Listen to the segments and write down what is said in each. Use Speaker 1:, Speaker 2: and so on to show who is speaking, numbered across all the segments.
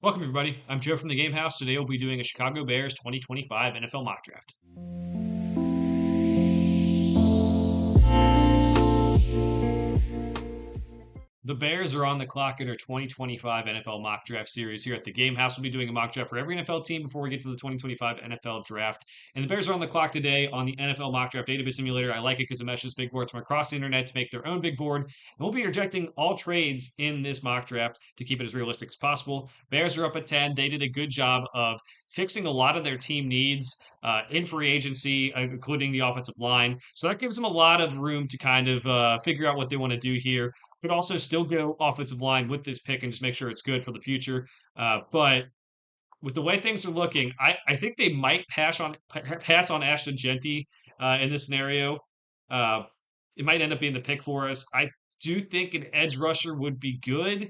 Speaker 1: Welcome, everybody. I'm Joe from the Game House. Today we'll be doing a Chicago Bears 2025 NFL mock draft. The Bears are on the clock in our 2025 NFL mock draft series here at the Game House. We'll be doing a mock draft for every NFL team before we get to the 2025 NFL draft. And the Bears are on the clock today on the NFL mock draft database simulator. I like it because it meshes big boards from across the internet to make their own big board. And we'll be rejecting all trades in this mock draft to keep it as realistic as possible. Bears are up at 10. They did a good job of fixing a lot of their team needs in free agency, including the offensive line. So that gives them a lot of room to kind of figure out what they want to do here. Could also still go offensive line with this pick and just make sure it's good for the future. But with the way things are looking, I think they might pass on Ashton Jeanty in this scenario. Uh, it might end up being the pick for us. I do think an edge rusher would be good,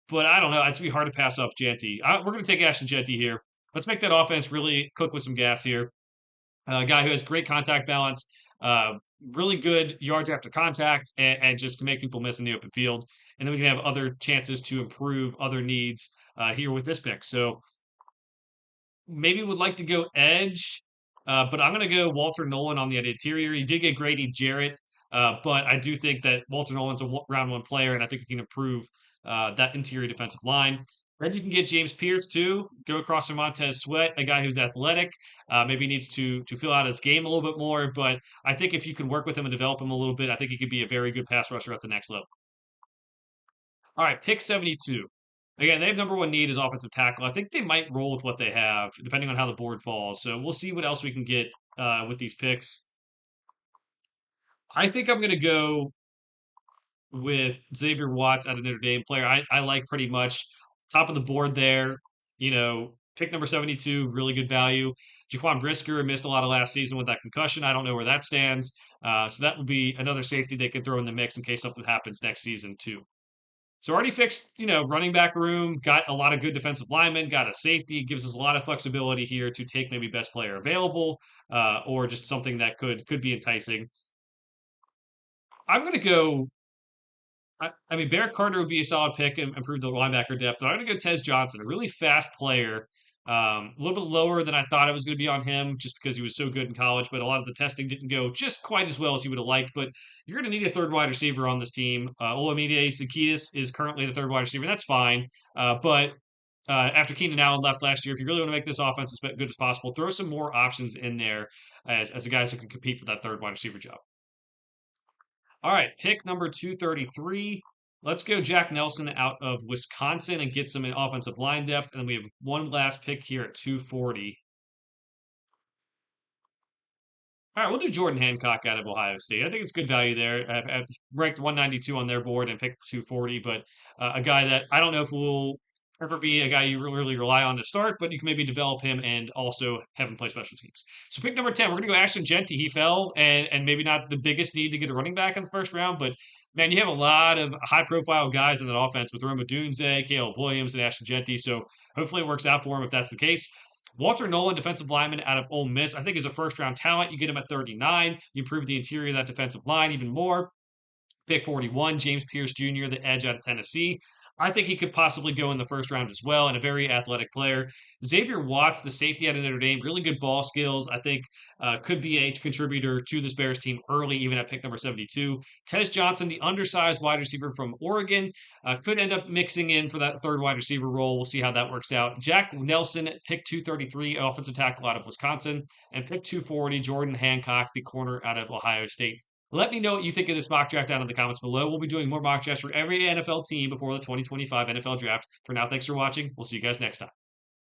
Speaker 1: but I don't know. It's gonna be hard to pass up Jeanty. We're going to take Ashton Jeanty here. Let's make that offense really cook with some gas here. A guy who has great contact balance, uh, really good yards after contact, and just can make people miss in the open field. And then we can have other chances to improve other needs here with this pick. So maybe would like to go edge, but I'm going to go Walter Nolan on the interior. He did get Grady Jarrett, but I do think that Walter Nolan's a round one player, and I think he can improve that interior defensive line. Then you can get James Pierce too. Go across from Montez Sweat, a guy who's athletic, maybe needs to fill out his game a little bit more. But I think if you can work with him and develop him a little bit, I think he could be a very good pass rusher at the next level. All right, pick 72. Again, they have number one need is offensive tackle. I think they might roll with what they have, depending on how the board falls. So we'll see what else we can get with these picks. I think I'm going to go with Xavier Watts out of Notre Dame player. I like pretty much top of the board there. Pick number 72, really good value. Jaquan Brisker missed a lot of last season with that concussion. I don't know where that stands. So that would be another safety they could throw in the mix in case something happens next season, too. So already fixed, running back room, got a lot of good defensive linemen, got a safety, gives us a lot of flexibility here to take maybe best player available, or just something that could be enticing. I'm going to go. I mean, Barrett Carter would be a solid pick and improve the linebacker depth. But I'm going to go Tez Johnson, a really fast player. A little bit lower than I thought it was going to be on him just because he was so good in college, but a lot of the testing didn't go just quite as well as he would have liked. But you're going to need a third wide receiver on this team. Olamide Zaccheaus is currently the third wide receiver. That's fine. But after Keenan Allen left last year, if you really want to make this offense as good as possible, throw some more options in there as a guys who can compete for that third wide receiver job. All right, pick number 233. Let's go Jack Nelson out of Wisconsin and get some offensive line depth. And then we have one last pick here at 240. All right, we'll do Jordan Hancock out of Ohio State. I think it's good value there. I've ranked 192 on their board and picked 240, but a guy that I don't know if will ever be a guy you really rely on to start, but you can maybe develop him and also have him play special teams. So pick number 10, we're going to go Ashton Jeanty. He fell, and maybe not the biggest need to get a running back in the first round, but man, you have a lot of high-profile guys in that offense with Roma Dunze, Caleb Williams, and Ashton Jeanty, so hopefully it works out for him if that's the case. Walter Nolan, defensive lineman out of Ole Miss, I think is a first round talent. You get him at 39. You improve the interior of that defensive line even more. Pick 41, James Pierce Jr., the edge out of Tennessee. I think he could possibly go in the first round as well, and a very athletic player. Xavier Watts, the safety out of Notre Dame, really good ball skills. I think could be a contributor to this Bears team early, even at pick number 72. Tez Johnson, the undersized wide receiver from Oregon, could end up mixing in for that third wide receiver role. We'll see how that works out. Jack Nelson, pick 233, offensive tackle out of Wisconsin, and pick 240, Jordan Hancock, the corner out of Ohio State. Let me know what you think of this mock draft down in the comments below. We'll be doing more mock drafts for every NFL team before the 2025 NFL draft. For now, thanks for watching. We'll see you guys next time.